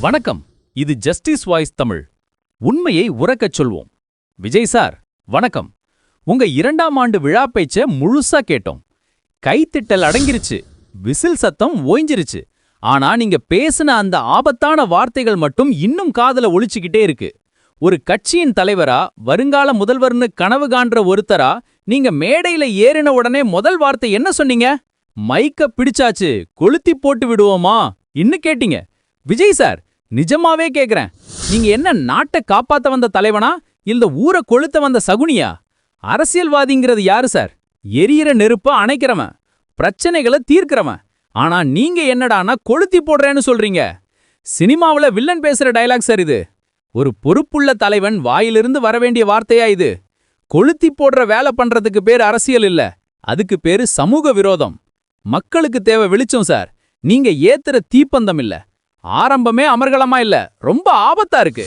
வணக்கம். இது justice voice Tamil. உண்மையை உரக்கச் சொல்வோம். விஜய் சார் வணக்கம். உங்க 2ஆம் ஆண்டு விழா பேச்ச முழுசா கேட்டோம். கைத்திட்டல் அடங்கிருச்சு, விசில் சத்தம் ஓய்ஞ்சிருச்சு. ஆனா நீங்க பேசின அந்த ஆபத்தான வார்த்தைகள் மட்டும் இன்னும் காதுல ஒலிச்சுக்கிட்டே இருக்கு. ஒரு கட்சியின் தலைவரா, வருங்கால முதல்வர்னு கனவு காண்ற ஒருத்தரா, நீங்க மேடையில ஏறின உடனே முதல் வார்த்தை என்ன சொன்னீங்க? மைக்க பிடிச்சாச்சு, கொளுத்தி போட்டு விடுவோமா இன்னு கேட்டீங்க. விஜய் சார், நிஜமாவே கேக்குறேன், நீங்க என்ன நாட்டை காப்பாத்த வந்த தலைவனா இல்ல ஊரை கொளுத்த வந்த சகுனியா? அரசியல்வாதிங்கிறது யாரு சார்? எரியிற நெருப்ப அணைக்கிறவன், பிரச்சனைகளை தீர்க்கிறவன். ஆனா நீங்க என்னடானா கொளுத்தி போடுறேன்னு சொல்றீங்க. சினிமாவுல வில்லன் பேசுற டயலாக் சார் இது. ஒரு பொறுப்புள்ள தலைவன் வாயிலிருந்து வரவேண்டிய வார்த்தையா இது? கொளுத்தி போடுற வேலை பண்றதுக்கு பேர் அரசியல் இல்ல, அதுக்கு பேரு சமூக விரோதம். மக்களுக்கு தேவை வெளிச்சம் சார், நீங்க ஏத்துற தீப்பந்தம் இல்ல. ஆரம்பமே அமர்கலமா இல்ல, ரொம்ப ஆபத்தா இருக்கு.